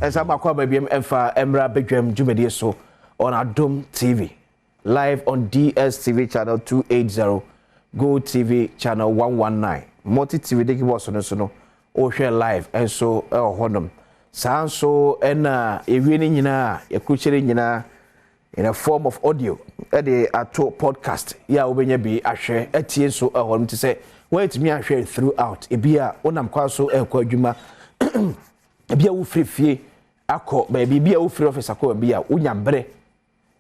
as I'm a BM Emfa Emra Badwam Mpensenpensenmu so on Adom TV, live on DSTV channel 280, Go TV channel 119, Multi TV de was on so no, or share live and so honum. Sound so and evening yina, a kucheri yina in a form of audio, a talk podcast. Ya ubenya be a share a tea so a home to say, wait me a share throughout. A beer onam kwaso e kwadwuma. Bia wo free akọ baby bia wo free office akọ bia unyambre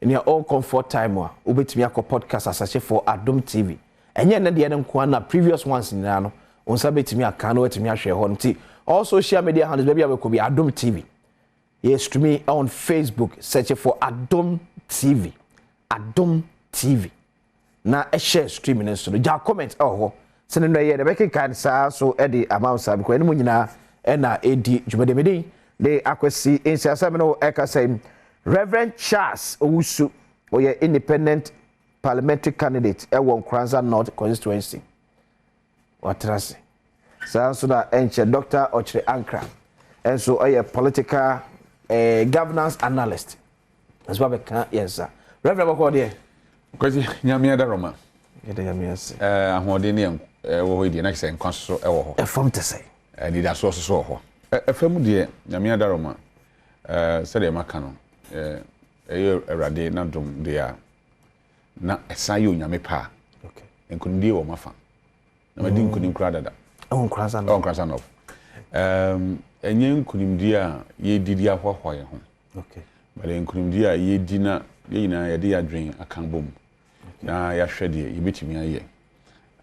in your own comfort time wa obetimi akọ podcast asache for Adom TV enye na de nko na previous ones nyina no onsa betimi aka no wetimi ahwe ho nti all social media handles baby abeko bi Adom TV you stream on Facebook search for Adom TV na e share streaming so ja comment ho sene no ye de beke kan sa so e de amount sa because ene mo nyina ena edi djumedemedi de akwesi insiasam no eka say Reverend Charles Owusu oye independent parliamentary candidate e won Kranza North constituency watrase so da enche Dr. Ochre Ankra and so oye political governance analyst as well can yes sir Reverend Bokode kwesi nyame da Roma yede nyame ase ahode ne wo ho di na kse nkwaso e wo ho e fom te say ni da so ho efam de nyame adaroma se de maka no erade na dom de a na esan yo nyame pa okay enkunde wo mafa na madi nkunim kura dada on Kranza no enye nkunimdi a ye didi ahwahwa ye ho okay bale nkunimdi a ye di na ye nyina ye de yadwen akan bom na ya hwede ye betimi aye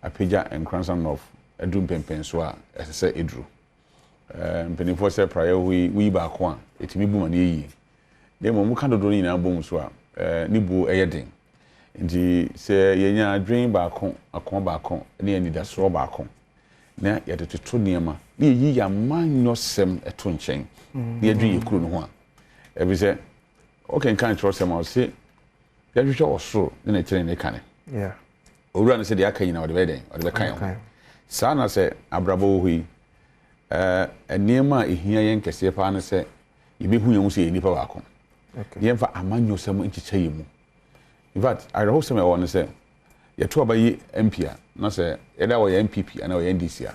apagya Kranza North Adom Mpensenpensenmu a esese edru mpenifo se prayer we ba ko a etimi bu mane yi de mo muka dodo ni na bom so a ni bu eyeden nti se yenya adwen ba ko akon ba ko ne anida so ba ko na ya de toto niema ne yi ya manyosem eto nchen ne adwen yekuru no ho a ebi se okay kan tro se ma se ya hwehwe osoro ne na kire ne kane yeah owura no se de aka yi na o de be den o de be kan ho sa na se abrabo hui enema ehia yen kese pa na se yebehu yen se nipa ba ko okay yen fa amanyo sem nchicha yemu in fact I hope some one say ye to abayi MP na se eda wo ye MPP ana wo ye NDC a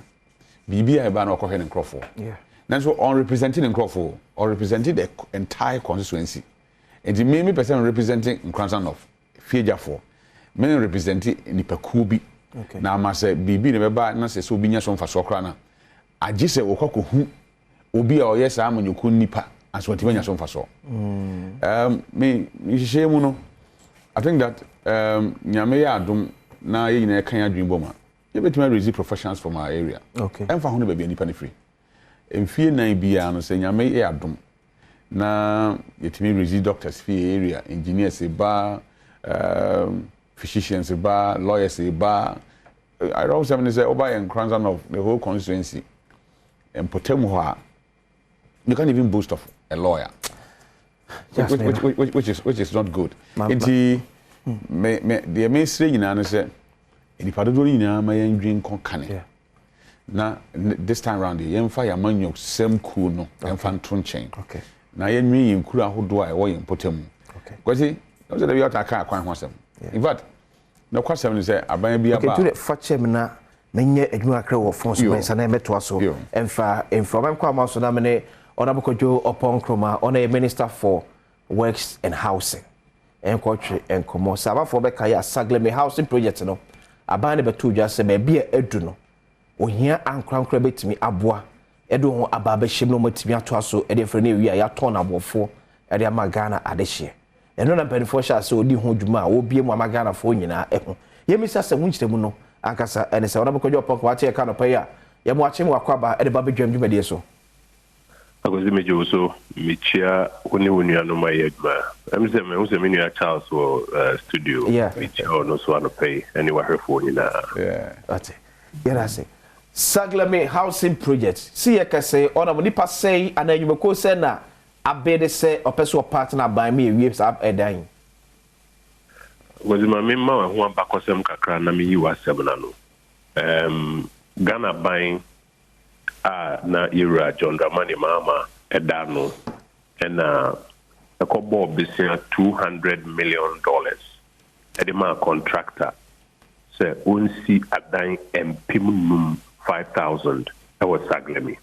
bibia e ba na okohwe ne nkrofo yeah nanso on representing nkrofo or representing the entire constituency and me person representing Kranza North fiejafo me representing nipakuo bi okay na ma se bibi ne beba na se obi nya so mfa so kra na agi se wokokohu obi a oyɛ saa amanyoko nipa aso ntibanya so mfa so me hihye no I think that nyame ya adom na ye nyina kan adwen boma ye betima raise professionals from our area okay emfa ho no baabi nipa ne free emfie nan bia no se nyame ya adom na yetimi raise doctors free area engineers ba physicians ba lawyers ba I don't say over in Kranza of the whole constituency and Potemu you can't even boast of a lawyer, which is not good. The mainstream in answer in the Padori na my engine concane. Now this time round the young fire man your same cool no and fan tune chain. Okay. Now yen me in Kura who do I or in Potemu. Okay. Because he those are the attack quite handsome. In fact, no question is aban bia ba. Okay, to fachem na menye edwuma kra wo fon so mensa na meto aso. Emfa from kwa ma so na me Honorable Kojo Opon Kroma on a Minister for Works and Housing. Enkwotwe enkomo saba for be kaya Sagleme housing project no. Aban be to just say be edu no. Ohia ankrankra betimi aboa. Edu ho aba be hyem no matimi ato aso e de frene wi ya ton abofo e de amagana adehye. Eno na penifo sha se odi ho dwuma a obie mu amagana fo nyina eho. Yemisa se munchiremu no ankasa ene se Honorable Kojo Opon Kroma tie ka no pa ya. Yemu achim wakwaba e de ba bedwam dwumade so. Akozi mejo so michia oni wonu ma yedma amse me unse me nua Charles for studio michia no so no pay anywhere for ni na ate yera say Sagleme housing project see ka say ona mo nipa say ananyume ko say na abede say opeso partner by me wips up edan Akozi ma me ma ho amba kosem kakra na me yi wasem na no Ghana buying na ira John Dramani mama edano and a couple of business $200 million. Edema contractor say unsi adan empim 5,000. That was Saglemi.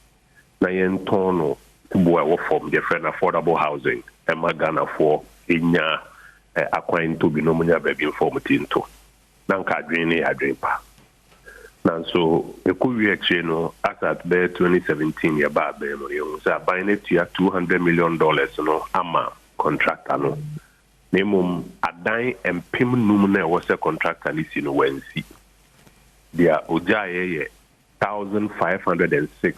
Na yen tono tibuwa wo form different affordable housing. Emma Ghana for inya akwan to bi no munya baby inform tinto. Nanka adwene adwen pa. Nanso ekuwi eche no as at 2017 ya ba be no yo say aban ne tua $200 million no ama contractor no. Nemum adan empim num na was a contractor lisi no wensi. Dia ojaye 1,506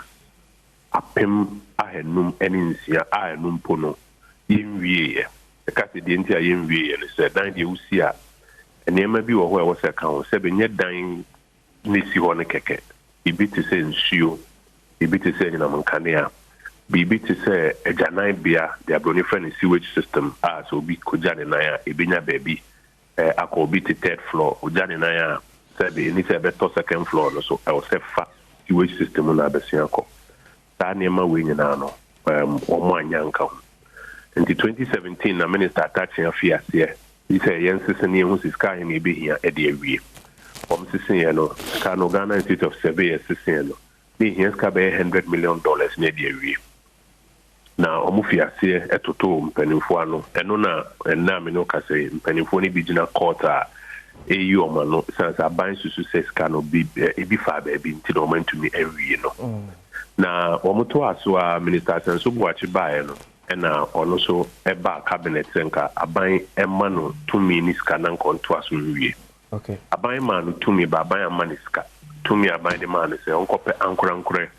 apem ahenum eninsia ahenum pono yinwie e ka se die ntia yinwie no se dan die usia enema bi wo ho e wo se kan se benye dan nisi ho ne keke ibi te se nsuo ibi te se nyina monkanea bibi te se ejanai bia the abroni friend sewage system so bi kojane na ya ebinya baby akobi te third floor ojane na ya se be ni se beto second floor no so e wo se fa sewage system na abesia ko ta nema we nyina no omo anyanka in 2017 na minister attaching afia se he say yensese ne hu siska he be hia e de awie om sisen ye no ka no Ghana Institute of Surveyors sisen no ne hia ska be $100 million ne de awie na omufiase etoto mpanimfo ano eno na me no kase mpanimfo ni bigina court eyi omano sansa aban susu seska no bi ebi fa ba bi nti no mantumi awie no na omuto aso a minister Senso Buachi bae no ena ono so eba cabinet nka aban emma no tumi ni ska na nkonto aso wie okay aban ma no tumi ba aban amaniska tumi aban de ma no se onkope ankurankure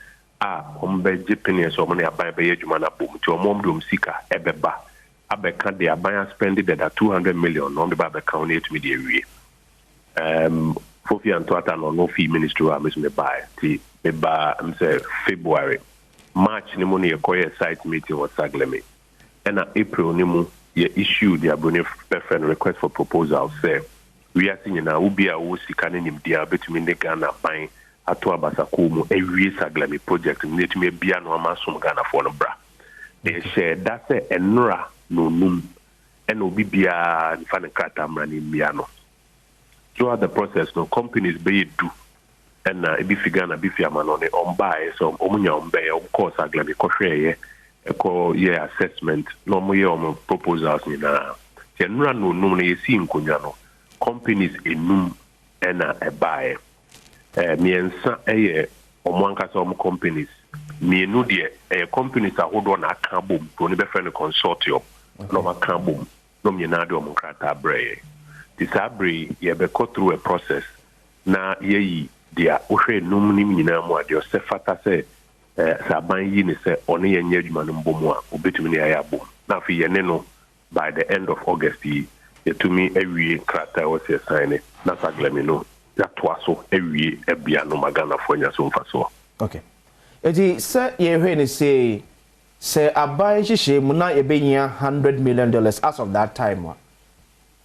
ombe jipini so money aban be yedwuma na bom ti omomdom sika ebeba abeka de aban spend the $200 million no be ba beka on it me de wie Fofi Antoata no fee ministry wa me buy ti me ba say February March ni mo ne yekoye site meeting was Saglemi and April ni mo ye issue the abone friend request for proposal say we are seeing na ubi a wo sika ne nim dia betumi ne Ghana ban ato abasako mu ewie Saglemi project netumi bia no amasom Ghana for no bra they share that say enra no num and obi bia fa ne krata mra ne bia no throughout the process no companies be do and ebi figana bi fiama no ne on buy so omunya on buy of course Saglemi ko hweye ko ye assessment no mo ye on proposals ni na enra no num ne yesi nkonya no companies enum ena e buy miensa eye omwankasa companies mienu de companies ahodo na aka bom to ne be friend consortium no maka bom no miena de omkrata bre disabre ye be go through a process na yeyi dia ohwe num nim nyina mu ade o se fata se saban yi ne se one ye nya adwuma no mbom a obetumi ne ya bom na fi ye ne no by the end of August ye to me awie krata o se sign na Saglemi no ya toaso awie ebia no magana fo nya so mfaso okay edi se ye hwe ne se aban hihye mu na ye benya $100 million as of that time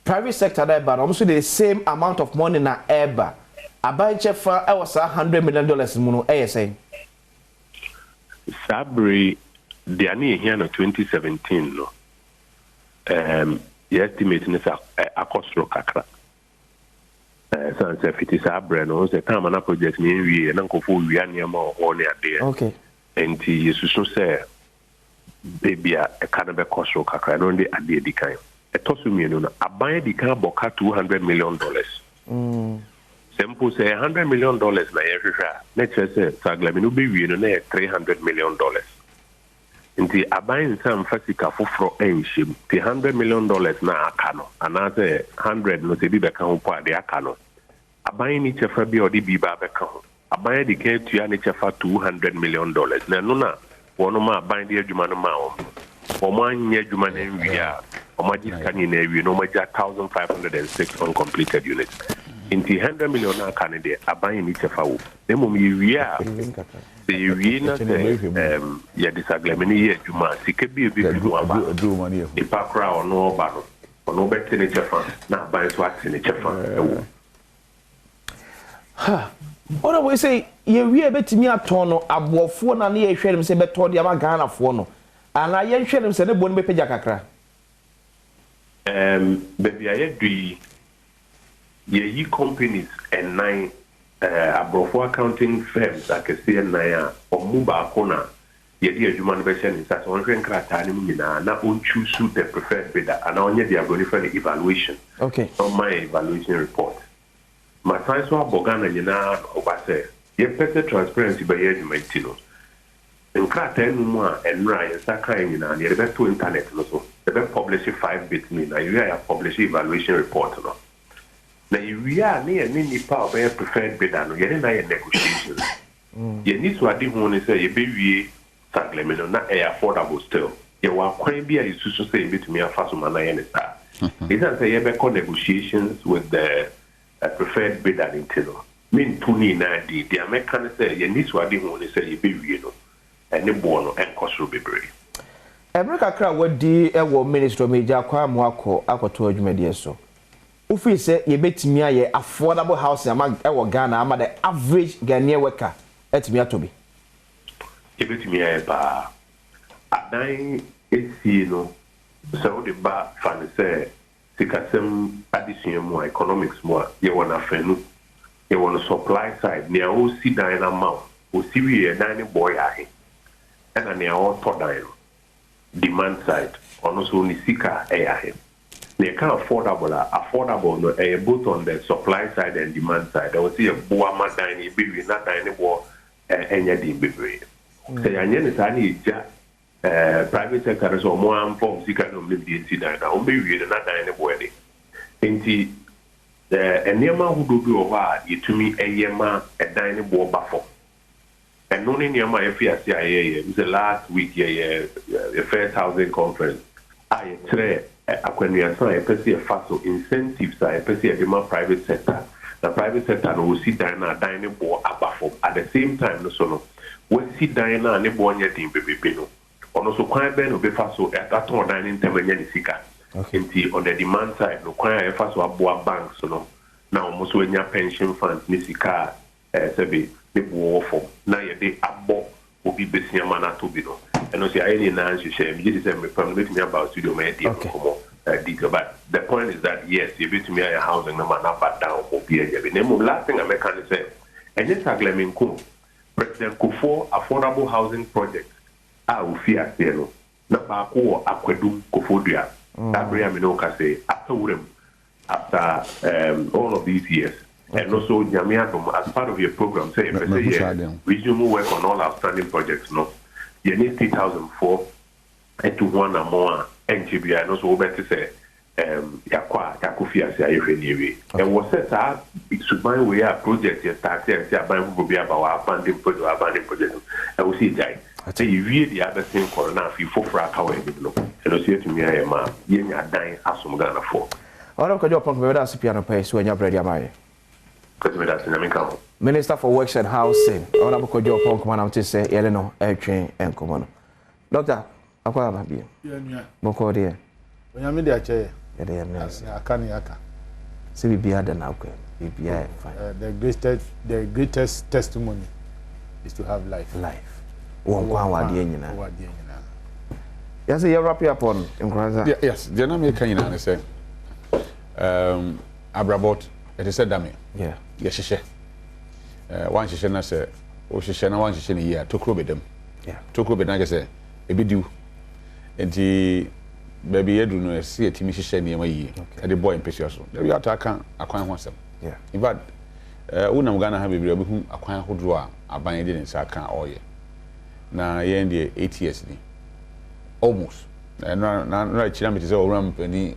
private sector that but almost the same amount of money na eba aban chefa e was $100 million mu no e say Sabri the ani here no 2017 no the estimate is a cost kakra so say fit is abre no say time na project ni wie na nkofo wi aniam o ne ade okay enti yesusu say baby a kind of cost kakra no ndi ade di kan etosu mienu na aban di kan boka $200 million simple say $100 million na yehwehwa na chese Saglemi no be wie no na $300 million nti aban sam fasika foforo enhyem ti $100 million na aka no anase 100 no se bi beka ho po ade aka no aban ni chefa bi odi bi ba beka ho aban di ke tua ni chefa $200 million na no na wono ma aban di adwuma no ma o mo anya adwuma na wi a o ma jiskani na wi no ma ja 1,506 uncompleted units nti $100 million na aka ne de aban ni chefa wo na mom yi wi a we na ya Saglemi ni ye juma sike bi mu aba e pakra ono ba no ono beti ne chefa na ba so ati ne chefa ewo ha ora we say ye wi betimi aton no abofo na na ye hwere se beto de ama Ghana fo no And I am sure them say, "Bon be peja kakra." Baby, I agree. Ye companies and 9 abroad accounting firms like a CNI or Muba Kona. Ye human version is that one can crack time na choose the preferred bidder and only they are going for the evaluation. Okay. On my evaluation report. My science was Bogana Yana Obase. Ye better transparency by year you in crack 10 more and Ryan Sakai in the best to internet also. The best publish 5 bits mean I have published evaluation report. Now you are near any power by preferred bidder, no, you're in a negotiation. You need to add one is a baby. Saglemino not affordable still. You are quite be a to say to me a fast man and star. Isn't say you negotiations with the preferred bidder in Tino. Mean to me the American say you need to add one is a baby and the bono and cost will be brave. America crowd what the minister major kwa mwako akoto adwumade so. Ufi say you bet me a affordable house among Ghana ama the average Ghanaian worker etimi atobi. Ebeti mi eba adan esi no so the ba fan say sikasem addition mu economics mu ye wona fenu ye wona supply side ne o si dan na ma o si wi dan ne boy ahe and ne o to dan demand side ono so ni sika e ahe ne can affordable no e both on the supply side and demand side o si e bo ama dan ne bi wi na dan ne bo enya di bebre. Say I need to private sector so more form sika no me bi enti dan na o be wi na dan ne boy de enti enema hu do bi o ba yetumi eyema dan ne boy bafo and no enema efiase aye the last week the first housing conference I tre akwanya so e pese e faso incentives I pese e demand private sector the private sector no si dan na dan ne boy abafo at the same time no so no we see Diana and the boy getting baby no. On so quite ben be faso at that one dining temanya sika. Okay. On the demand side, no quite faso aboa bank so no. Now almost when your pension funds nisika sebe the war for now ye de abo will be busy mana to be no. And no say any nan you share me this is me permit me about studio me dey come but the point is that yes, you bet me a housing no man up down will be a name last thing I can say. And yes aglemin ko President Kufo affordable housing project ufia selo na baako akwedum Kufodua Abraham Minoka say after all of these years and also Adom as part of your program say resume work on all outstanding projects no you need 3,004 and to one or more NGB and also better say yakufia say ayefeniwe and was set up suban we are project you start say aban go be about abandon project and we see jai say you really the other thing corona fi fofra ka we no and also to me I ma ye nya dan asum Ghana for Ono ko jopo ko da piano pay so nya bredi amaye because me that na me ka Minister for Works and Housing ono ko jopo ko na mte say yele no etwen enkomo no Doctor akwa ba bi ye nua boko de onyame de ache yes aka ni aka see bibia da na akwa bibia fine the greatest testimony is to have life won kwa wade nyina yes you wrap up on yes the na me kan nyina ne say abrabot it is said that me yeah hyehyɛ wan hyehyɛ na say o hyehyɛ na wan hyehyɛ ne yia tokro bedam yeah tokro bedam na say ebidiu enti baby edu no see etimi hyehyɛ ne ma yie e de boy mpesi so there you ataka akwan ho asɛm yeah in fact unam Ghana ha bebre obehu akwan hodro a aban de ne nsa kan oye na yen de 8 years ni almost na chira me say oram pani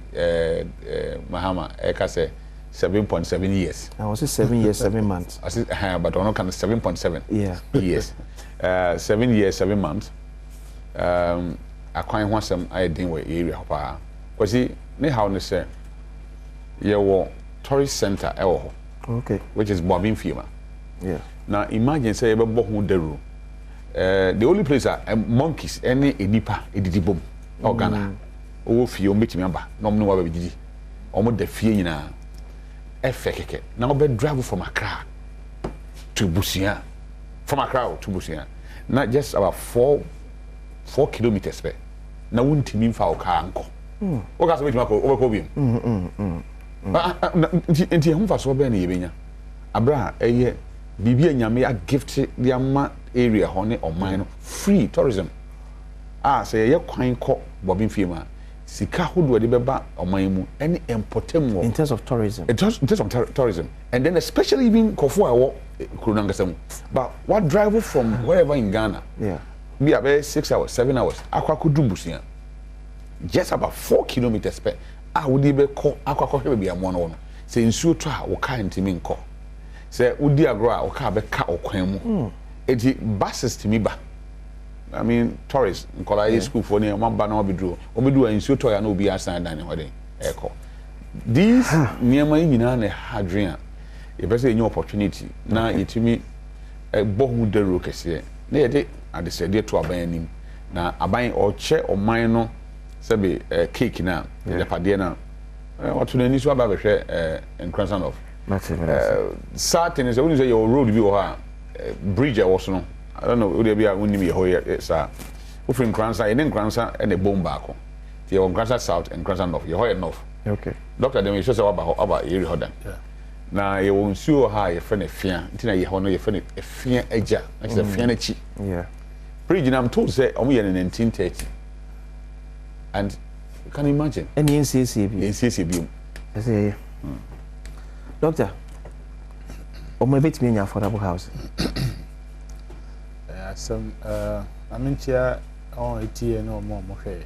Mahama e ka say 7.7 years I was 7 years 7 months I say but ono kan 7.7 yeah years 7 years 7 months akwan ho asɛm aye den we area ho pa kwasi ne how ne say ye wo tourist center e wo ho okay which is Badwam Mpensenpensenmu yeah now imagine say you be ho daru the only place are monkeys any enipa edidibom Ghana o fie o metimi aba na omno wa bididi omo da fie nyina efe keke na o be drive from Accra to Busia from Accra to Busia not just about 4 kilometers na wuntimi mfa wo kaa nko wo ka so wetima ko wo ko biem nti ho fa so be na yebenya abra eye bibia nyame a gift dia ma area ho ne oman no free tourism say ye kwan ko bobin fie ma sika hodo de beba oman mu any importem in terms of tourism in terms of tourism and then especially even kofo awo kurunangasam but what drive from wherever in Ghana be about 6 hours 7 hours akwakudu busia just about 4 kilometers per wodi be ko akwakọ be amo no say nsuo to a wo ka ntimi nko say wodi agro a wo ka be ka okwan mu eti buses timi ba I mean tourists nkola school for ne mamba na obedu nsuo to ya na obi asan dan ne hode eko these niema nyina na hadrian e be say any opportunity na yetimi bohu dero kese na yede adesede to aban anim na aban oche oman no sebe cake na the pade na otu na ni so aba behwe encranson of certain is only say your road bi o ha bridge was no I don't know we dey be a woni me ho sir ofin encranson in encranson and a bomb back the encranson south and encranson north your ho north okay doctor dem say aba area hodan na ye won suo ha ye fe na fia ntina ye ho no ye fe na fia agya na say fia na chi bridge na am told say omo ye in 1930 and you can imagine any NCCB I say doctor omo bit me affordable house some I mean chia on etie no mo hwe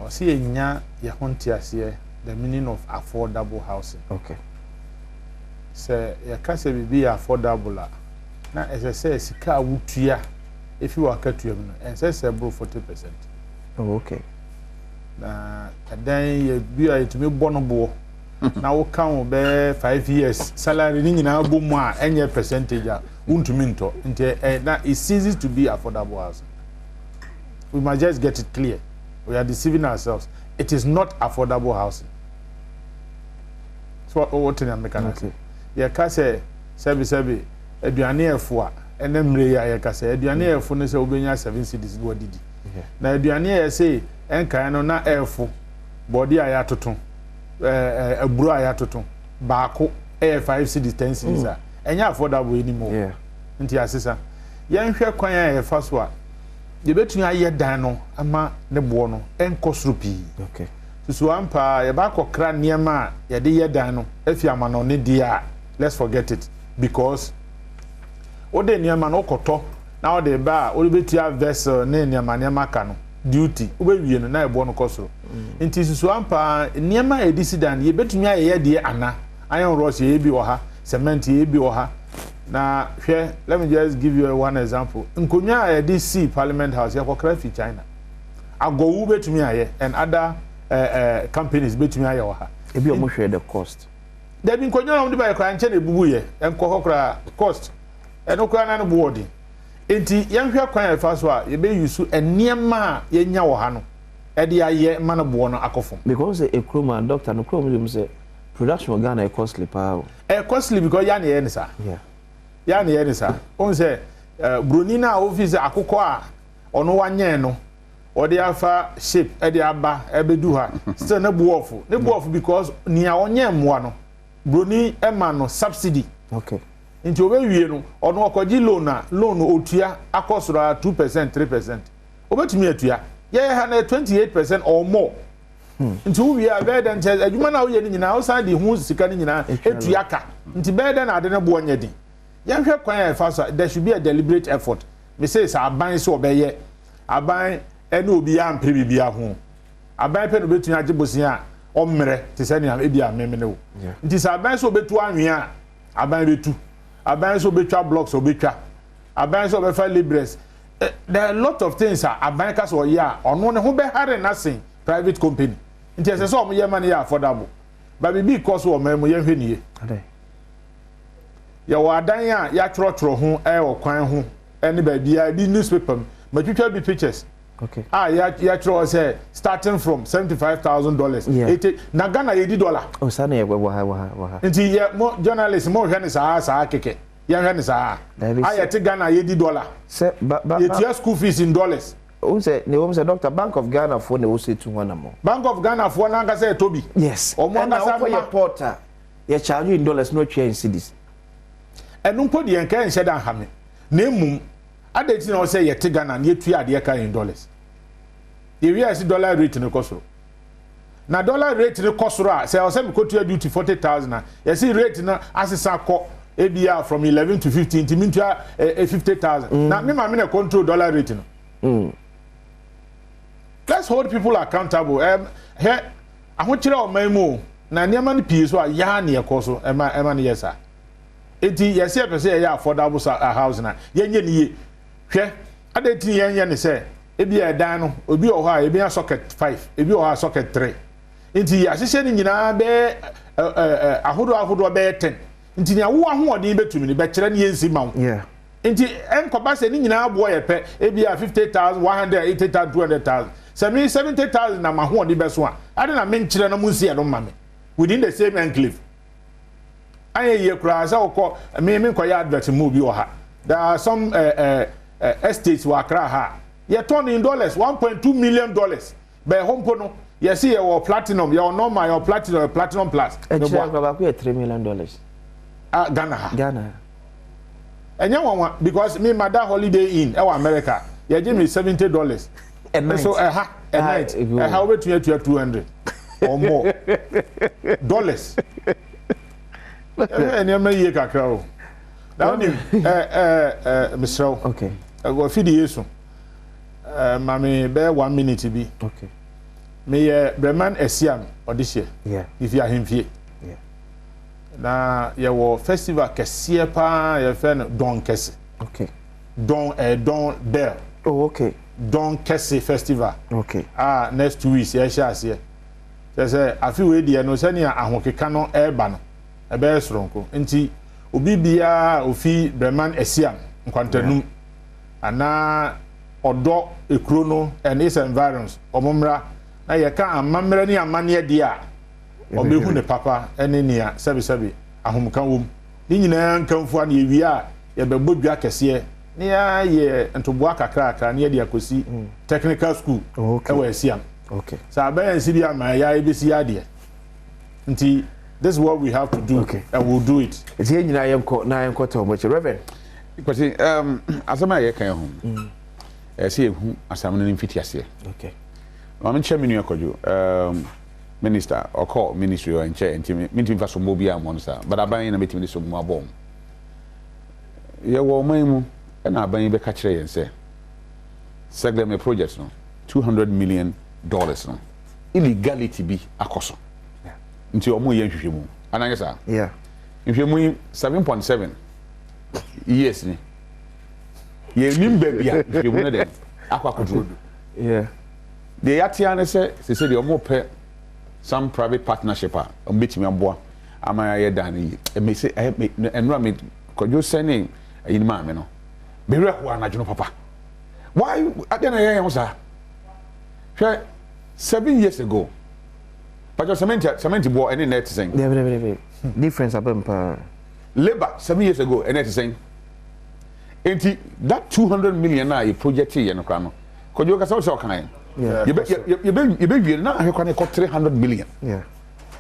o see nya ye honte ase the meaning of affordable housing okay say ye ka say bibi affordable na say sika wutua if you are katuam no and say bro 40%. Oh, okay. Na then ye bi a to me bonobo na wo kan be 5 years salary ni nyina bo mu a enye percentage a untumi nto nti na it ceases to be affordable housing. We must just get it clear. We are deceiving ourselves. It is not affordable housing. So what in America say? Ye ka say sebi aduane efo a enemre ya ye ka say aduane efo no say obenya 7 cedis go didi. Na aduane ya say enkan no na efo body aya toton aburu aya toton baako 5 cedis 10 cedis a enya affordable anymore. Nti asesa yen hwe kwan ya ye fa so a ye betun aye dan no ama ne bo no enkosoro pi. Okay. So ampa ye ba kokra niema ye de ye dan no afi amano ne dia let's forget it because ode niema no koto na ode ba o betia vessel ne niema ka no duty o be wie no na e bo no kosoro nti so ampa niema edisidan ye betun aye de ana iron rods ye bi wo ha cement ye bi wo ha na hwe let me just give you one example nkonya aye de see parliament house ye kokra fi China agowu betumi aye and other companies betumi aye wo ha e bi o mo hwe the cost there been nkonya no de ba kra nche na bubu ye enkokokra cost enokra na no board enti yenhwe kwan afa so a ye be use eniema ye nya wo ha no e de aye ma no bo no akofo because a kroma doctor no kroma say production of Ghana e costly pa costly because ya na ye ni sa ya na ye ni sa on say broni na office akoko a ono wanye no odi afa shape e de aba ebedu ha still na buofu because ni a onye mmoa no broni e ma no subsidy okay nti obewie no ono okoji loan otua akosoro 2% 3% obetumi atua ye ha na 28% or more nti wo wi a bed and adwuma na wo ye ni nyina wo san de hu sika ni nyina etua ka nti bed na ade na bo onye din ye hwe kwan ya fa so there should be a deliberate effort me say sa aban so obeye aban ene obi ya mpre bibia ho aban pe no betun age bosin a omre te se ni ebi a memene wo nti sa aban so betu anwe a aban betu aban so betwa blocks obetwa aban so be fa libres there are a lot of things aban ka so ya ono ne ho be hare na sen private company nti ese so ye man ya affordable but bibi cost wo mem ye hwe niye ya wadan a ya trotro ho wo kwan ho ene ba bia di newspaper matwitwa bi pictures okay ya trotro say starting from $75,000 80 na Ghana ye $80 oh sana ye wa ha nti ye mo journalist mo hwe ne saa keke ya hwe ne saa ya te Ghana ye $80 se ye tia school fees in dollars who say Dr. Bank of Ghana for the say 200 more. Bank of Ghana for nanga say Toby. Yes. Or nanga say your porter. You charge you in dollars no change cities. And no put the enka and said hame. Name I didn't know say yet Ghana and yet 3 ade in dollars. The real dollar rate in the cost. Na dollar rate in the cost say I say go to duty 40,000. You see rate na as a ABR from 11 to 15 to mean to 50,000. Now me na control dollar rate no. Let's hold people accountable. Here I want you to know na niam ni pii so ya na yekoso ema na yesa. Eti yesi pese ya affordable house na yenye ni ye. Hwe adeti yenye ne se ebi edan no obi o ha ebi socket 5 ebi o ha socket 3. Enti ya hihye ni nyina be ahodo be 10. Enti nya wo ahoɔden betumi ni be kyerɛ ne yensi ma wo. Yeah. Enti enkoba se ni nyina abo ye pɛ ebi 50,000 180,000 200,000. 70,000 na ahoɔden be so a ade na men kyerɛ na mu nsi no ma me within the same enclave. Aye ye kura sa okɔ me nkɔya advert mu bi wɔ ha. There are some estates wa Accra ha. Ye turn in dollars $1.2 million. Be hompo no ye see your platinum, your normal, your platinum plus. $3 million. Ghana. And you want because me mother holiday in our America. You give me $70. A night. So a night. How about you 200 or more dollars? And you may ye kakao. Now Mr. Okay. I go feed you soon. Mammy, bear 1 minute to be. Okay. May Breman Esiam or this year. Yeah. If you are him here. Yeah. Na your festival kesiye pa your friend Don Kesi. Okay. Don Bell. Oh, okay. Don Kesi festival. Okay. Next 2 weeks yeah shall see. Say I feel we dey no say na ahokeka no eba no. Ebe esronko. Nti obi bia ofi Breman Esiam nkwantanum. Ana odo ekuro no and its environs omomra na ye ka amamra ni amane de a obehu ne papa ene nia sebi ahomka wom ni nyina nkamfu an ye wi a ye bebodwa kese ne ya ye ntoboa kakra ne ye de akosi technical school ewa Esiam. Okay. So abayan si bia ma ya ebesi ade nti this is what we have to do. Okay. And we'll do it. It's here na yemko to much Reverend. Because asama ye kan ho see who asamno ni mfiti ase. Okay. I'm chairman yakojo minister or call ministry or in chair and meeting for some mobile monster but aban na meeting so mo abom. Ye wo man mu na aban be ka kire yen say Segleme project no $200 million no illegality bi akoso. Yeah. Nti omo ye nhwehwe mu. Ananye sa? Yeah. Nhwehwe 7.7 years ni. Ye nimba bia nhwehwe mu na dem akwakodo. Yeah. The Yatiana say the omo pe some private partnership a meeting aboa ama ye dan e me say enra me kojo sending in ma me no be reho anajo papa why adena ye yan sa 7 years ago but your cement boy any net saying Difference about labor 7 years ago and net saying that 200 million na a project here no kra no kojo ka so kan yeah. You be now you can cut 300 million. Yeah.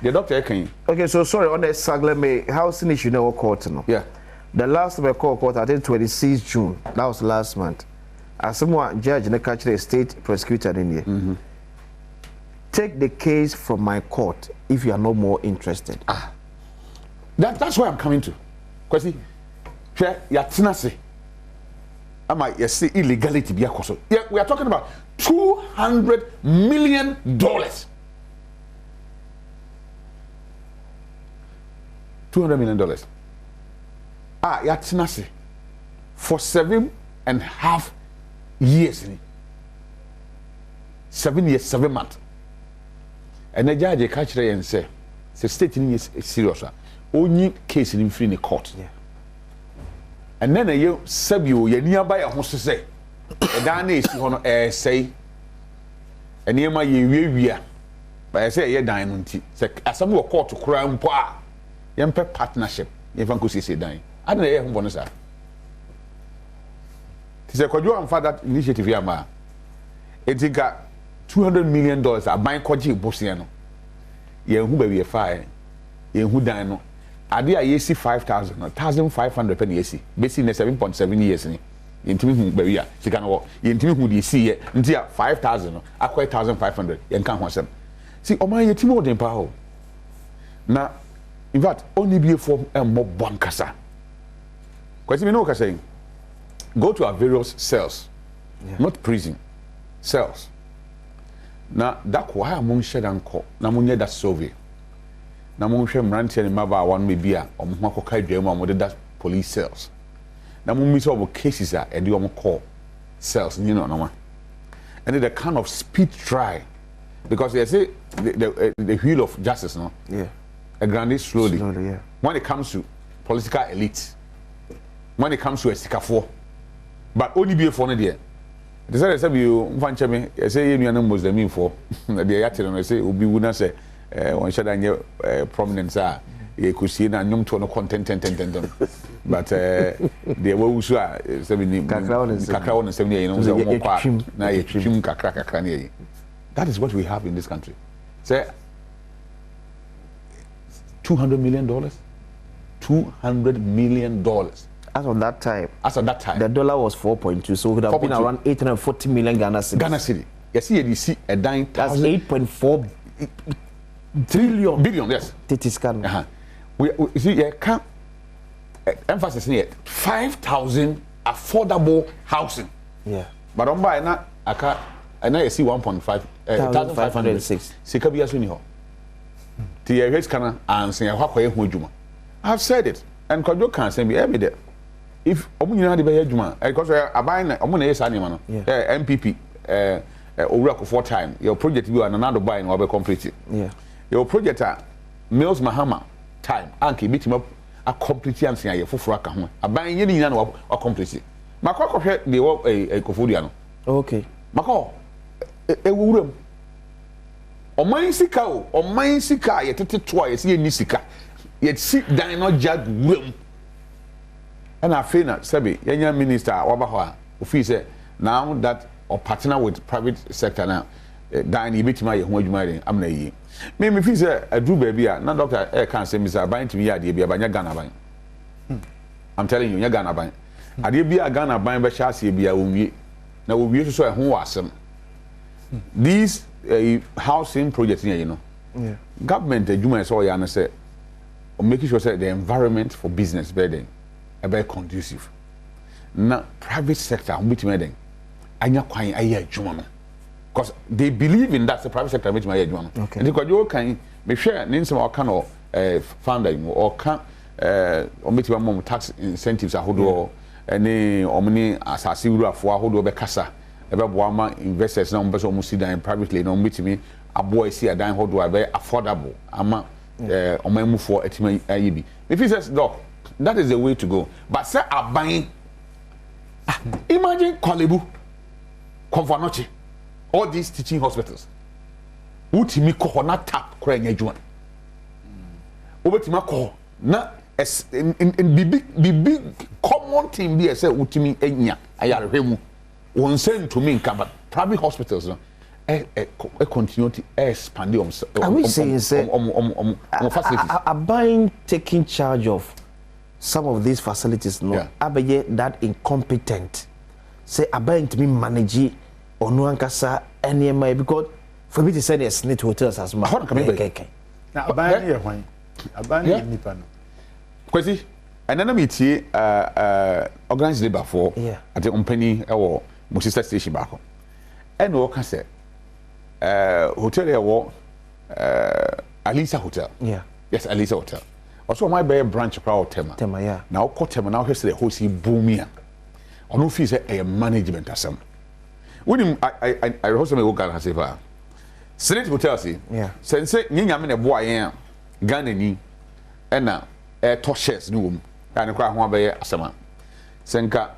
The doctor can. Okay, so sorry on the Sagleme housing issue no court no. Yeah. The last time I called court I think 26 June. That was last month. As someone judge in the country state prosecutor in here. Take the case from my court if you are no more interested. That's where I'm coming to. Because see, ya tinase. Ama you see illegality be akoso. Yeah, we are talking about $200 million. $200 million. Yatinasi for 7.5 years. 7 years, 7 months. And the judge catch her and say, the state is serious. Only case in free in the court. Yeah. And then you sabu you nearby a host to say. And then is on say, and near my year, but I say, yeah, diamond. As some were called to crown power, young partnership, if I could see dying. I don't know bonus. Tis a quadruple for that initiative, Yama. Etika $200 million aban kwaji bosia no. Ye hu ba wi fa ye hu dan no. Ade a yesi 5,000 1,500 penny yesi. Besi ne 7.7 years ni. Yentimi hu ba wi a sika no yentimi hu de si ye nti a 5,000 no akwa 1,500 ye nka ho asem. See oman yetimi odin pa ho. Na in fact only be for mo bankasa. Kwesi me no ka saying go to our various cells. Not prison. Cells. Na that why among shedan ko na munye that survey. Na mo hwɛ mrantie ne maba wan me bia omo akoka dwam amode that police cells. Na mo mi so obo cases a ede omo call cells you know no. And the kind of speed try because they say the wheel of justice no. Yeah. A grande slowly. Yeah. When it comes to political elite, when it comes to a sikafo, but only be for no there. They say you fanche me say you no Muslim for the yatire no say obi wu na say one shada nye prominence a e kusie na nyom to no content but the wo so a say ni kakra won say ni no say mo kwa na ye twim kakra na ye. That is what we have in this country. Say $200 million. $200 million. As of that time. The dollar was 4.2, so it would have been around 840 million Ghana cedis. Ghana cedi. Yes, you see a dime. That's 8.4 billion. Yes. Scan. We see, you can't emphasis here 5,000 affordable housing. Yeah. But on by now, I know you see 1,506. Sikabi asuni ho. I've said it, and Kojo can't say me every day. If Omunyina de be adwuma, because aban omo na yesa ni ma no. MPP Owurako 4 time. Your project you another buy no be complete. Yeah. Your project Mills Mahama time anke bitima a complete ansia ye foforo aka ho. Aban ye ni na no complete. Makwa kohwe de wo Kofodia no. Okay. Makwa ewuram oman sika ye tete to a ye se ni sika ye si dan no jag wum and I na sabi yenya minister waba ho a ofi say now that or partner with private sector now dan ye betima ye ho adwuma den amna yi me fi say adu ba bia na doctor can say Mr. Ban timi ya de bia banya Ghana ban I'm telling you nya Ghana ban ade bia Ghana ban be sha ase bia owie na owie so e ho wasem these housing projects you know. Yeah. Government adwuma so ya na say making sure the environment for business very conducive. Na private sector bitime den anya kwan aye adwuma no because they believe in that the private sector bitime aye adwuma no. And because you can me share nin some kind of founder or can omitime mom tax incentives ahodo any omni asase wurafo ahodo be kasa ebe boama investors na mbeso mu sidan privately na omitime aboy si adan hodo be affordable ama omamufo etima ayibi if he says doc that is the way to go but say aban imagine Kolebu Konfanoche all these teaching hospitals utimi ko na tap kora nya adwuma obetima ko na in big common thing be say utimi anya ayarehwemu won send to me in private hospitals no continue to expand are we saying facilities are buying taking charge of some of these facilities no abeye that incompetent say abuying to me manage or no ankasa any because for me to send a snit hotels as much now abuying here when abuying nipa no kwesi anana metie organized labor for at the company or mo sister station back and wo ka say hotel here Alisa Hotel. Yeah. Yes, Alisa Hotel. Also my bay branch proud Tema. Tema, yeah. Now call Tema now here's the host boomia. On no fees a management asem. When him I host me go has say Senate Hotel see. Yeah. Sense nyinya me na boa yen Ghana ni e na toshes no wom. And kwa ho abaye asema. Senka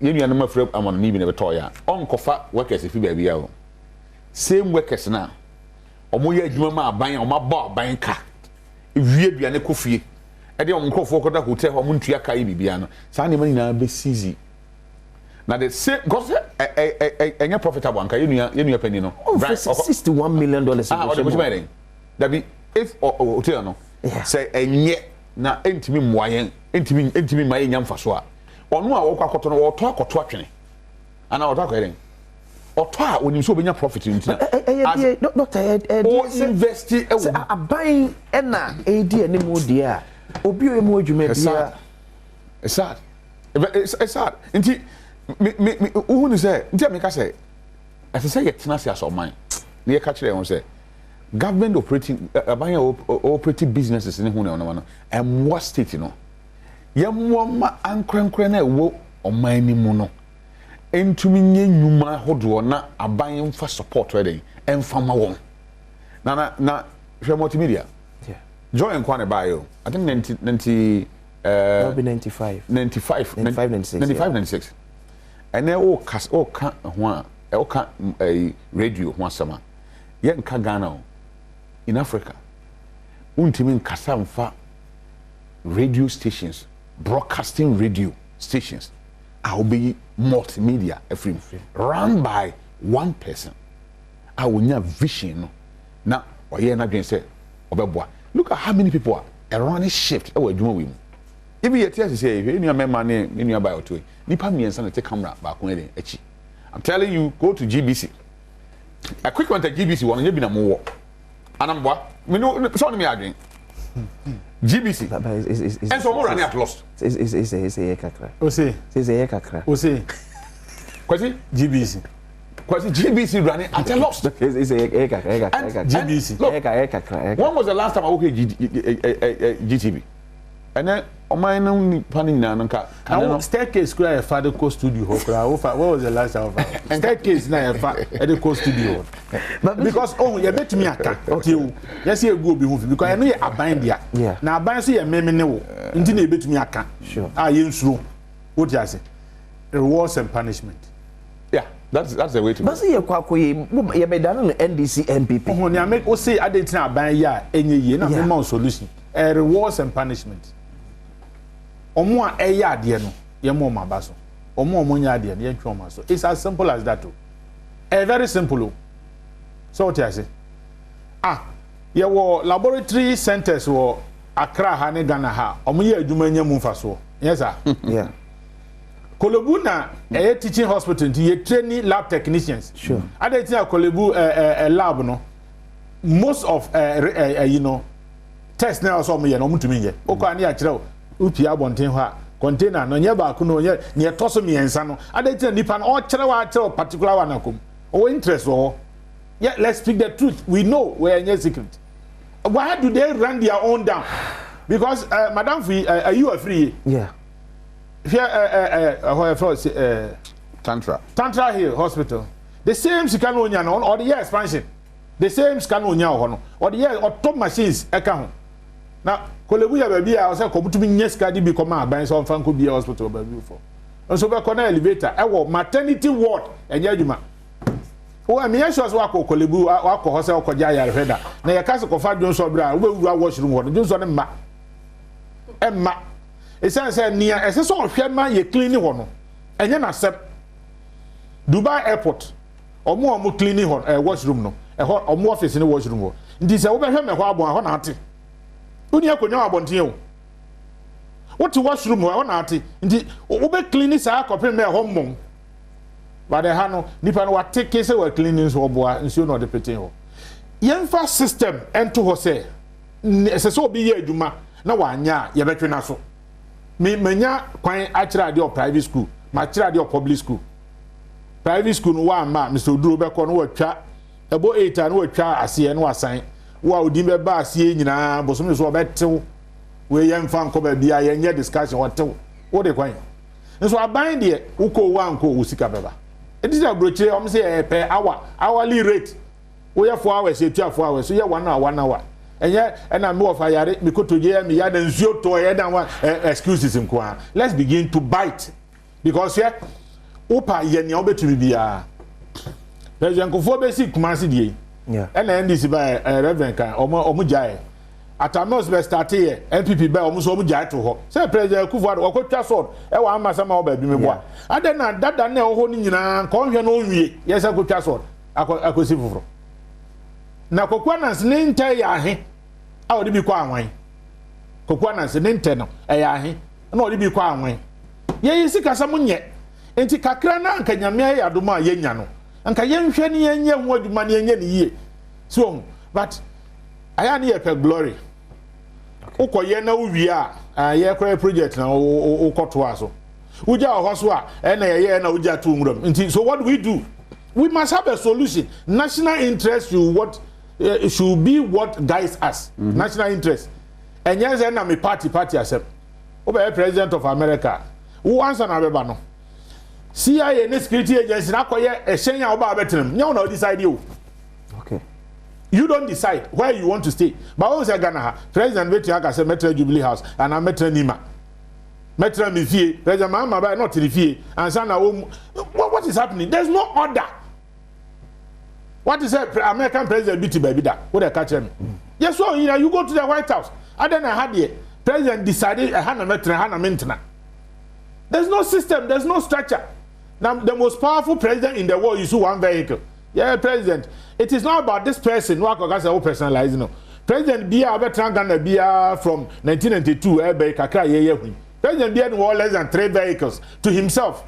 yenu na mafrɛ amon ni bi na beto ya. On kofa workers fi ba bia o. Same workers now. Omo ye adwuma ma aban omo ba aban ka ewie duane kofie e de omo nkrofo koda hotel omo ntua ka yi bibia no sa ne mani na be sizi Now the same because any profitable anka you penny no. $61 million. That be if hotel no. Say enye na entimi mwayen entimi maye nyamfa so a. Ono a wokwakoto no woto akoto atwene. Ana woto akoyeren. Oto a onim so obenya profit ntina. Not invest e aban na AD animu dia. Obi o emu adwuma bia. It's sad. Nti me who ni say nti ameka say as say you tena se asoman na ye ka kire won say government operating businesses ni hu na no and what state no ye mo ma ankrenkre na ewo oman ni mu no entumi nye nyuma hodo na aban mfa support we emfa ma won na hwe multimedia join kwa na bayo I think 90 that'll be 95 96 and then all can radio one summer yet in Ghana in Africa untimin kasamfa radio stations broadcasting radio stations I'll be multimedia every run by one person I will have vision now or yeah not say look at how many people are around this shift if you tell say if you member name in your bio to nipa miensa na take camera back when echi I'm telling you go to GBC a quick one to GBC one you be na mo wo anamboa me no so me adwen GBC and so more run at lost is a kakra o say kwasi GBC running at a loss is a kakra GBC when was the last time I worked GTV and then oman no ni pani na nka staircase kura ya father co studio ho kura what was the last time staircase na ya fa e co studio because you bet me aka you yes you go be hu because no ye aban dia na aban so ye meme ne wo nti na e bet me aka sure ye nsuro what you say rewards and punishment that's the way to but say ye kwakoye ye be dan no NDC MPP ho ni make o say adentina aban ya enye ye na me ma solution rewards and punishment omo a eya ade no ye mo ma ba so omo nya ade no ye ntwe omo so it's as simple as that very simple so what I say ye wo laboratory centers wo Accra ha ne Ghana ha omo ye adwuma nya mu mfa so yes sir yeah Kolebu na teaching hospital ye training lab technicians sure ade tia Kolebu lab no most of test na also omo ye no mutumi ye okwa na ya kire upia bonten ho a container no nya ba ku no nya ne toso miensa no adatina nipa no o kire wa kire particular one akom o interest o yeah let's speak the truth we know we are secret why do they run their own down because madam you are free yeah here Tantra Hill Hospital the same scan onya no or the year expansion the same scan onya ho no or the year or top machines eka ho na Kolebu ya baby a say ko mutumi nyeska di bi ko ma ban so fanko bi hospital baby for so be ko na elevator e wo maternity ward enya adwuma o me sure so akọ Kolebu akọ ho say okoja ya reheda na ye kase ko fa dwon so bra wo be wura washroom ho dwon so ne ma emma esan say nia ese so hwe ma ye clean ho no enya na sep Dubai airport omo clean ho washroom no e ho omo office ni washroom ho ndi se wo be hwe me ho abon ho na ate uni akonya abonten o what washroom ho na ate ndi wo be clean sa akopem me ho mmom ba de ha no nipa no wateke se wa cleaning so boa nsuo no de peten ho yemfa system ento ho se se so bi ye adwuma na wanya ye betwe na so me manya kwan akira ade o private school ma akira ade o public school private school no wa ma Mr. Oduro be ko no watwa ebo 8 no watwa ase no asan wa odi be ba ase nyina bosom so obetew we yemfa nko ba bia ye nya discussion wotew wo de kwan nso aban de uko wa nko usika beba edisi abrochire om say per hourly rate wo ye 4 hours e 2 hours so ye 1 hour enye na me of ayare me kotoje me ya na nsuo to ye dan wa excuses nko a let's begin to bite because here opa ye ne obetumi bia president kofo be si kumasi die yeah na ndisi ba reverend kan omo jae Atamos be start here NPP be omuso omu jai to ho say president Kufuor okotwa sword e wa amasa ma oba bi me boa ade na dada na ho ni nyina nka ohwe no onwie yes akotwa sword akosi fufuro na kokwanans ne ntai ya he a odi bi kwa anwan kokwanans ne ntai no e ya he na odi bi kwa anwan ye yisi kasa munye enti kakra na anka nyame ya Adom a yenya no anka yenhwe ne yenye ho adwuma ne yenye ne yie so but aya ne ye pe glory ukoye na uwi a ye kra project na ukoto aso uja ohoso a na ye na uja tu nwuram nti so what do? We must have a solution. National interest should be what guides us. National interest. And yes, I'm a party accept. Over president of America. Who answer na beba no? CIA and security agency na koye a shenya oba betem. You no decide you. Okay. You don't decide where you want to stay. But once Ghana, President Betty Aka say Metro Jubilee House and I'm Metro Nima. Metro Mifie, President Mahama not to the fee and sana what is happening? There's no order. What is American President BT baby that? What they catch him? Yes, so you go to the White House. And then I had the president decided a Hannah Metra, Hannah Mentana. There's no system, there's no structure. Now the most powerful president in the world is one vehicle. Yeah, president. It is not about this person who I personalize. No. President Bia Ghana Bia from 1992, President Bia no less than 3 vehicles to himself.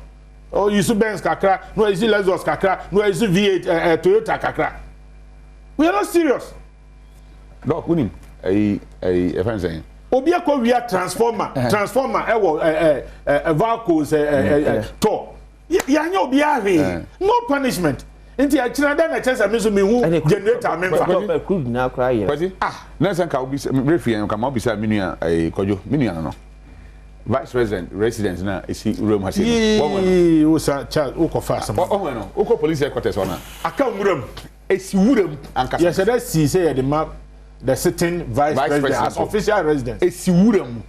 Oh, you see Benz kakra, no, you see Lexus kakra, no, you see V8 Toyota kakra. We are not serious. Doc, we need a friend saying. Obia ko we are transformer, vehicles, tour. Ya obia no punishment. Inti a China then a chance I miss me who generator member. Could now cry. Ah, Nelson can be referee and come up beside Minia a Kojo, Minia. Vice President residence na isi room has it. Was a child uko fast. Oh no, uko police headquarters ona. Aka wuram. Esi wuram anka. Yes, let's see say the map the sitting vice president as official residence. Esi wuram.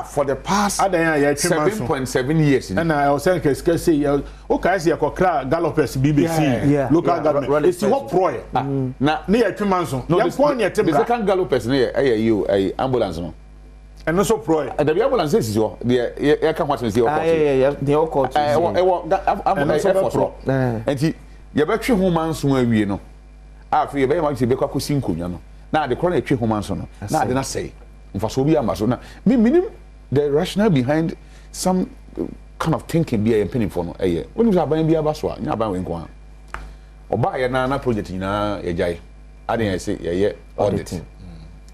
For the past 7.7 years. And I was saying que say okay see akokra gallopers BBC local government. Esi what proy. Na near 2 months. No, the second gallopers near you a ambulance no. And also pro. The ambulance is your the can watch me see the all court. And he you bet you woman so we no. After you be want to be kwakosi nkonya no. Na the corner twe woman so no. Na de na say. Mfa so bi amba so na me the rationale behind some kind of thinking be a penny for no eh. When you aban bi aba so a nya aban we nko a. Oba ye na project nyina ye jai. Aden say ye audit.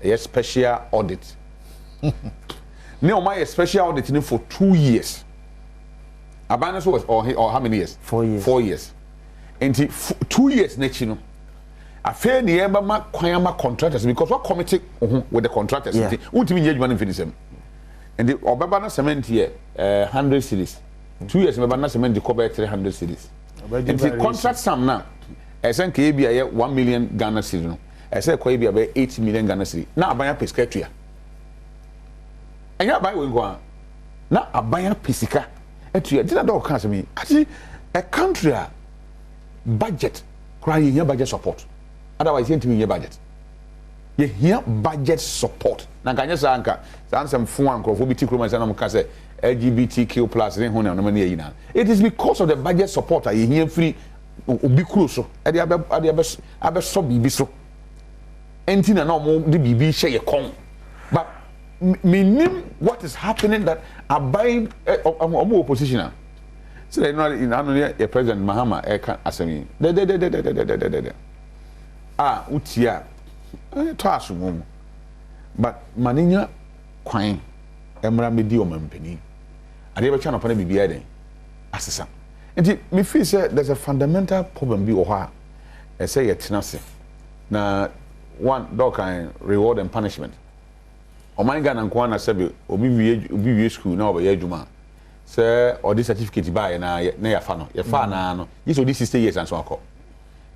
Ye special audit. No, my special audit for 2 years. Abandoned was or how many years? 4 years. 4 years. And 2 years next, you know. I fear the Ebama Kwayama contractors because what committee with the contractors? Won't mean you finish them. And the Obabana cement here 100 cities. 2 years, Obabana cement the cover 300 cities. And the contract sum now. I said KB 1 million Ghana cedis. I said KB about 8 million Ghana cedis. Now I buy a and you buy one now a buyer pisika and you did not cancel me actually a country budget crying here budget support otherwise you need to your budget you hear budget support na kanya sanka some phone crofobity chroma and say LGBTQ plus it is because of the budget support you hear free obi cruise e dey abe so bibi so entina na mo de bibi share ye kon but meaning what is happening that are buying opposition. So they know in President Mahama asemi. Utia. Toasumum. But maninya kwan emra medi o mampani. Ade be channel pa na bibia den. Asesa. Enti me feel say there's a fundamental problem bi o ha. E say yetena se. Na one dog kind reward and punishment. Oman Ghana nkwa na sebe obi wie school na oba ye adwuma se odi certificate buy na ya fa no ye fa na no yes odi 60 years and so akọ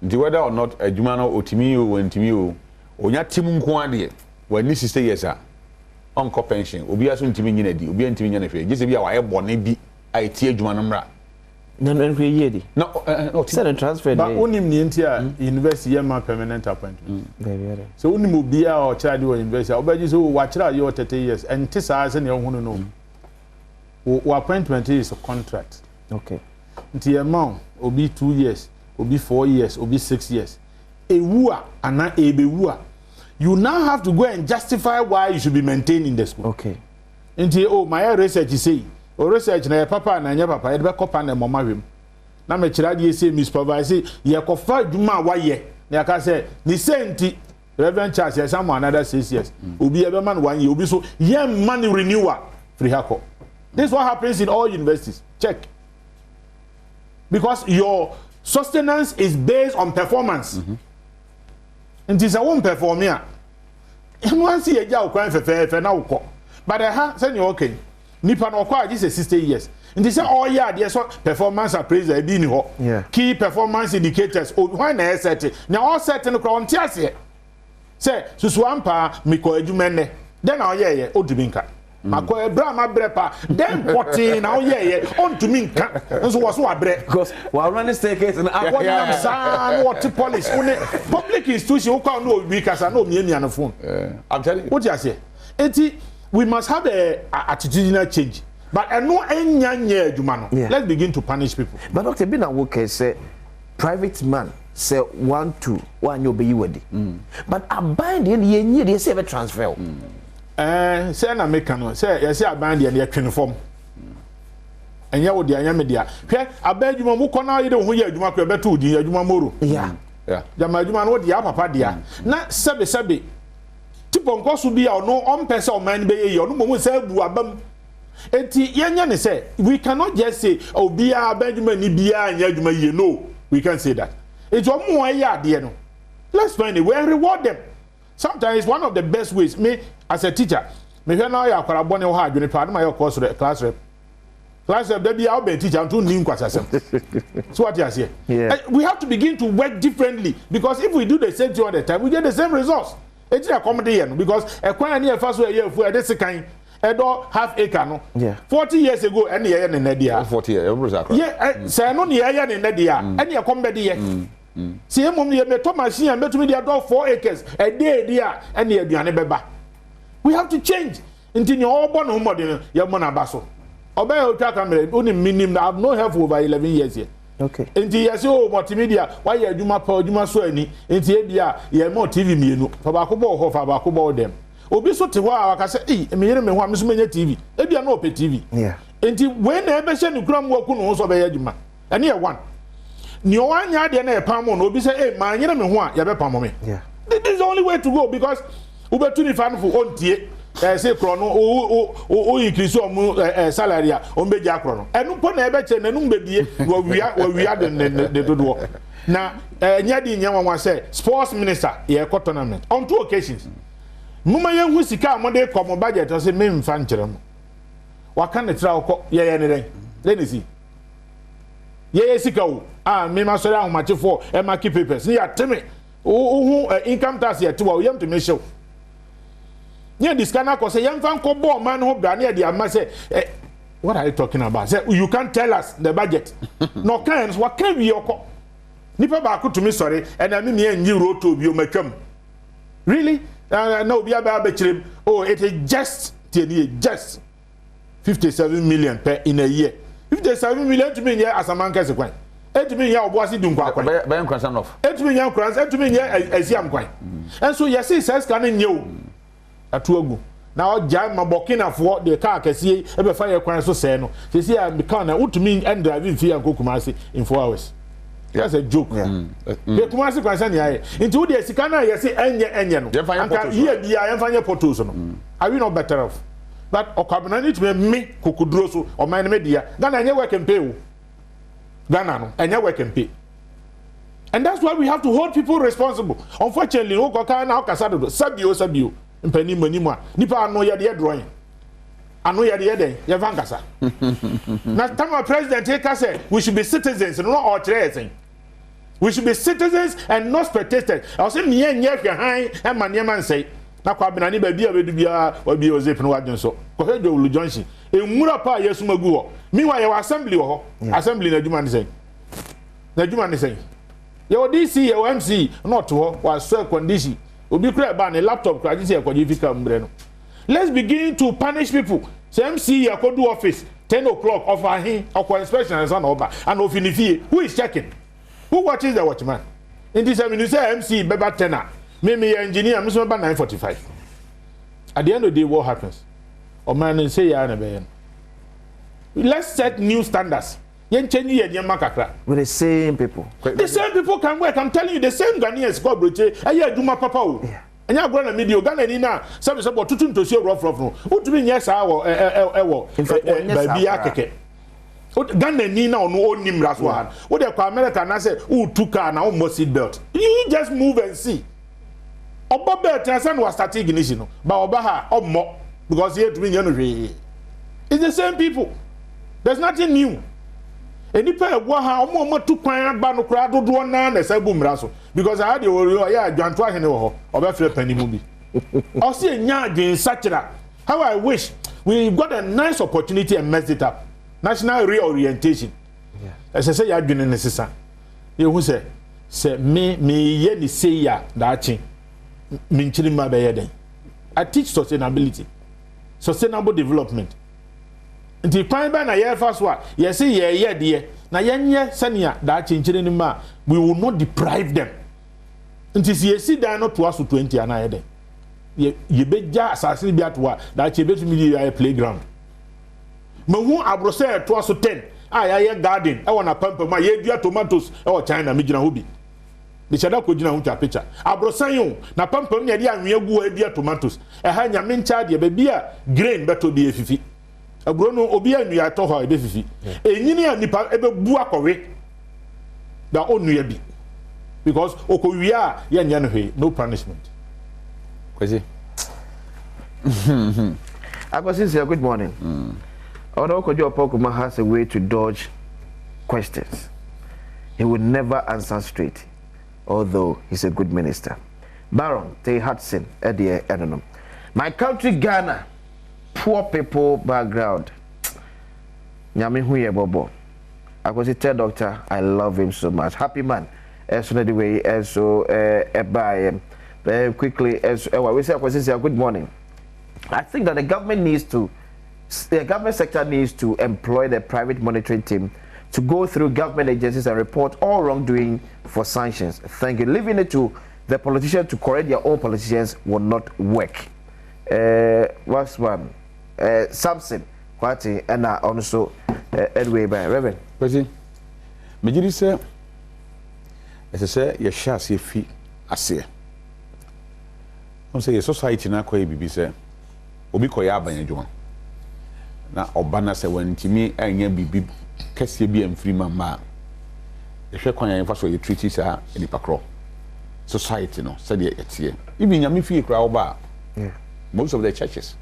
nti whether or not adwuma no otimi o wantimi o onya tim nko ade wani 60 years a onko pension obi aso ntimi nyina di obi ntimi nyina hwe gese bi a waye bone bi a eti adwuma no mra No, no. Send a transfer. But only in India, university, permanent appointment. So only Mubia or child or university, or you watch out your 30 years, and Tessa and your one know. What appointment is a contract. Okay. The amount will be 2 years, will be 4 years, will be 6 years. A wua and not a bewua. You now have to go and justify why you should be maintained in the school. Okay. Until my research is say, or research na papa and your papa, I'd be copy and mama him. Now, my child, you say, Miss Pavasi, you have conferred Juma, why ye? Like say, the same Reverend Charles, yes, someone another 6 years. Will be a man 1 year, will be so young money renewer, free hako. This is what happens in all universities. Check. Because your sustenance is based on performance. And this is a one perform here. And once you are crying for now, but I have said you okay. Nipa no kwa this is 60 years. And they say, oh yeah, there's performance appraiser being yeah. Key performance indicators. Oh, why na set? Now all set in the crown tias here. Say, so swampa me ko edumene. Then oh yeah, oh dubinka. Mako ebra ma brepa. Then potty now yeah, on to minka. And so was what bread. Because while running staircase and I want them san what to polish. Only public institution who can't know because I know me on the phone. I'm telling you. What you say? We must have a attitudinal change. But I know any let's begin to punish people. But Dr. Bina Walker say private man say 1 2 1 you be ready. But I bind in the year they say a transfer. Say na make no say you say I bind the uniform. And ya wo dia media. Hwe abadwuma mu kona ye de ho ye adwuma ko be to di adwuma moro. Yeah. Jama adwuma no dia papa dia. Na sebe tipo nkoso bi a no on pese o man be ye no mo say bu abam. Enti yenya ne say we cannot just say obi a abadwuma ni bia anya adwuma ye no. We can't say that. It's o mo ye ade no. Let's find a way and reward them. Sometimes one of the best ways me as a teacher me hwe na ya akwara bone ho adwene pa na my course class rep that be our teacher to nim kwasasem. So what you say? Yeah. We have to begin to work differently because if we do the same thing all the time we get the same results. It's a comedy because a kwan near first way year for this kind edo half acre no. Yeah. 40 years ago any year in Nadia. 40 years. Yeah, say no near year in Nadia. Any a comedy year. See mum ye me to machine and me dia do 4 acres a day dia any aduane beba. We have to change until you all born home modern your monabaso. Obey your camera only minimum I have no help for over 11 years here. Okay. Until you say oh multimedia why you do my power do my so any until bia ye more TV mienu for bakobo ho for bakobo them. Obi so te wa aka say eh me yere me ho am so menya TV. E bia no pe TV. Yeah. Until when e be she no kura mo ku no so be adwuma. Ene e one. Ni o anya de na e pam no obi say eh ma yere me ho a ye be pam me. Yeah. This is the only way to go because ubetu ni fan for ontie say krono o increase o salary a o meja krono enu po na ebe che na nu mbedie wo wia de dodo na nya di nya wanwa say sports minister ye ko tournament on 2 occasions muma ye hu sika amode kom budget o say me mfa nkere mo waka ne tra ko ye ne den let me see ye sika o me ma sori ahomachefo e ma keep papers ni ya teme o income tax ye to wa yam to me show. Yeah, this kind of say young fan ko bo man ho bra na dey am say what are you talking about? Say you can't tell us the budget. No can what can we yoko. Nipa ba ko to me sorry and I mean me nyi roto bi o matwam. Really? No bi aba chirem. Oh, it is just 57 million per in a year. 57 million to me here as a man kase kwan. Et to me here oboasi dum kwa kwan. By concern of. Et to me here kwan, et to me here asiam kwan. And so you see says can nyew. Atuagu na oja mabokina fo de car kese e be fa ye kwan so se no se se a me car na utumi and drive fi an Kumasi in 4 hours. That's a joke. The Kumasi kwan se na ye into wo de sika na ye se enye no anka here bia ye fanye photos no are we not better off? But okabena need to me kokuduro so o man me dia Ghana enye work and pay o Ghana no enye work and pay. And that's why we have to hold people responsible. Unfortunately o ko kan na o kasa do sabio mpani manimwa nipa ano ye de drawing ano ye de den ye vankasa na tama president he ka say we should be citizens no all children. We should be citizens and not spectators. I say me enye hwe han e ma ne man say na kwa benani ba bia bedu bia wa bia ozep no wadwen so ko he dwolu junction enwura pa yesu magu ho meanwhile your assembly ho assembly na adwuma ne say ye DC ye MC not ho wa so condition obi kura ba ne laptop kura ji say kwaji fika mbre no. Let's begin to punish people. So MC ye ko do office 10 o'clock of ahin or inspection and son over and of inifie who is checking, who watches the watchman in this. I mean, you say MC beba 10 me engineer me so 9:45. At the end of the day what happens or man say ya na be. Let's set new standards. Yen change ye makakra with the same people. The same people can work. I'm telling you, the same Ghanaians go broche aye aduma papa o anya agora na media Ghana ni na sabe tutu ntosi rough no utumi nya saa wo ba bia keke Ghana ni na ono onim raso ha wo de kwa America na say utu car na o seat belt, you just move and see oba belt na say no start ignition no ba oba ha omo because here to me no hwe. It's the same people, there's nothing new. Enipa egwa ha omo tu kwan agba no kura dodo na na sabu mraso because I had the ya adwanto ahene wo ho obefre panimu bi o se nya adwen sachira. How I wish we got a nice opportunity and messed it up. National reorientation. As I say ya adwen ne sesa ye hu se me ye ni say ya da chi me nchiri ma be ye den. I teach sustainability, sustainable development. Nti kwan ba na ye fa so a ye se ye de na yenye sania da chinchire ni ma we will not deprive them. Nti si ye si dan no to aso 20 ana ye de ye beja asase bi atwa da che betumi ye playground mahu abrose to aso 10 ye garden e wona pampa ma ye dua tomatoes e wo China me gina ho bi de chada ko gina ho ta picture abrosan yo na pampa me de anwe agu e dua tomatoes e ha nya me ncha de be bia grain beto bi efifi agro no obi anu ya to ho e be fifi enyini anipa e be bu akowe da onu ya bi because okowia ya nya no hwe no punishment. Kwesi Akwasi, good morning. Although Kojo Pokuma has a way to dodge questions, he would never answer straight, although he's a good minister. Baron Tay Hudson, Adom. My country Ghana, poor people background. Nyame huye bobo. Akwasi, tell doctor I love him so much. Happy man. So anyway, so by quickly as we say, Akwasi, good morning. I think that the government sector needs to employ the private monitoring team to go through government agencies and report all wrongdoing for sanctions. Thank you. Leaving it to the politicians to correct their own politicians will not work. What's one? Samson, Kwati, and also Edway by Reverend. Kwesi, Majidi say, as I say, your shares your fee, I say. I say, society na kwa bibi say, obi koya abanye juma. Na obana se wantimi anya bibi kese bi amfiri mama ehwe kwanya yemfa so ye treaty sa enipa kro society no said etie ibi nyame fie kra oba most of the churches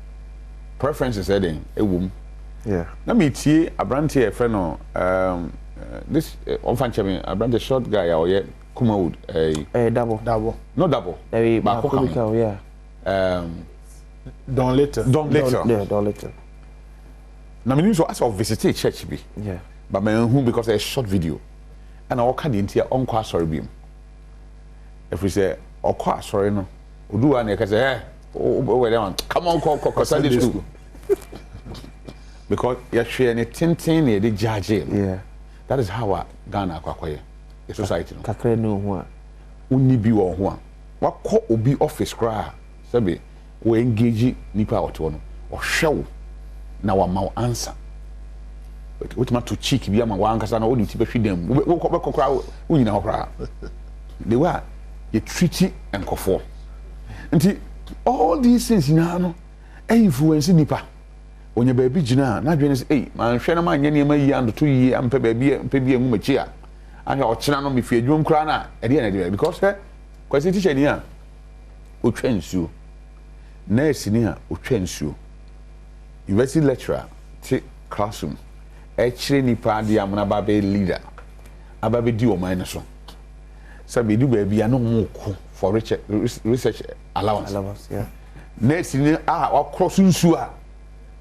preferences heading ewum na me tie abrante e friend no this on fan chemi abrante short guy or ye Kumawood double no double ba ko Don later. Now, I mean, so as I visited church, but my own because a short video, and I can't into on class sorry beam. If we say, or class sorry, no, do I can say, come on, call Sunday school. Because you're sharing a tintin near the judge. That is how I Ghana acquire a society. No, Uni be or one. What call be office cry? Sabi. We engage nipa oto no or show na wa ma answer what ma to cheek bi ama wa ankasa na wo ti be hwedam wo kokra wo nyina hokra the way you treat enkofo nti all these things na no influence nipa onye ba bi gina na dwene say man hwe na ma anya ne ma yi ando to yi ampa ba bi enu machi a ahwe o kina no me fie adwom kra na e de na de because kwasi teacher ni a o twansuo nurse ni a otwa nsuo university lecturer te classroom chire nipa de amuna ba be leader aba be di o man so sabe du ba bia no moko for research allowance nurse ni cross nsuo a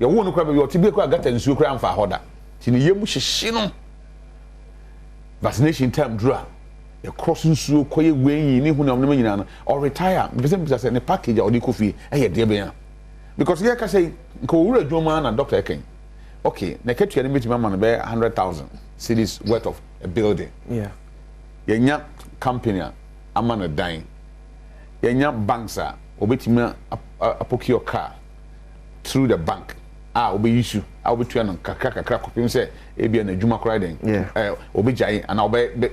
ye wo no kra be yote bi kra gata nsuo kra amfa hoda ti ne yemu hyehye no vaccination time dura ye cross nsuo koye wenyi ni hu na omne nyina no or retire be say ne package a odi kofi e ye de be ya because ye ka say ko wura dwoma na doctor eken okay na ketua ne betima man be 100,000 cities worth of a building yenya company ama na dan yenya banks a obetima apoki your car through the bank obe issue obetua no kakra kopim say e bia na djuma kra den obejai and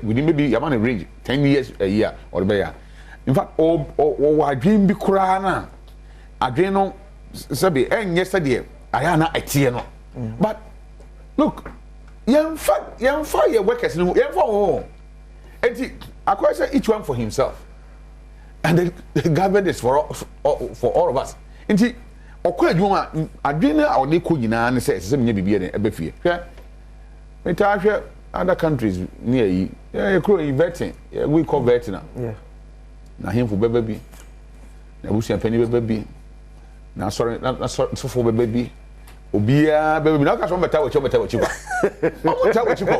within maybe you man range 10 years a year or be ya in fact adwen bi kra na adwen no sabi enye sade aya na atie no but look yemfa your workers no yemfa enti akwa say each one for himself and the government is for all of us enti okwa adwuma adwene a ode ko nyina ne say menye bibie ne ebefie hwe meta hwe other countries near yi kro vetting we call vetting na hemfo beba bi na busia pani beba bi na sorry so for beba bi obia beba bi na ka so beta wachi kwa beta wachi kwa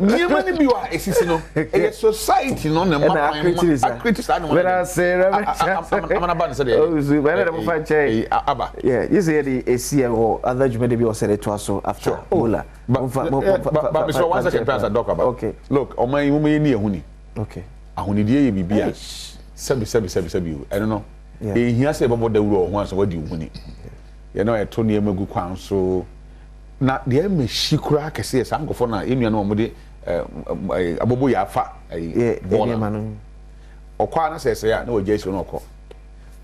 ni mani bi wa esisi no e society no na ma criticize no when I say amana ban say oh so when dem fa che aba you say the ACM or other jumede bi o say to so after ola but so one second pass talk about okay look o man mu ni ehuni okay ahuni die ye bibia sabi I don't know e hia say bobo da wuro ho anso wadi ehuni you know e to ne emagu kwan so na de me shikura kese esa nkofo na enua na omode abobo ya afa bona okwa na sese ya na ojesu na okọ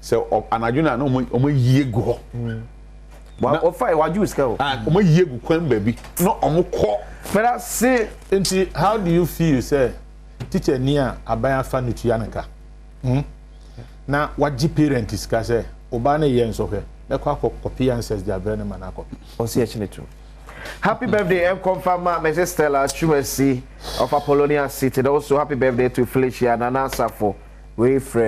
se anadwuna na omo yiegu ho wa ofa wa juice ka o omo yiegu kwan baby na omo kọ but I say enti how do you feel say teacher ni a aban afa no tuanaka na waji parent iska say oba na ye nso hwe na kwa copy answers dia brand man akọ o si echi netu. Happy birthday, M. Confirmer, Mrs. Stella Chumesi of Apollonia City. Also, happy birthday to Felicia Nana Safo, Wayfred.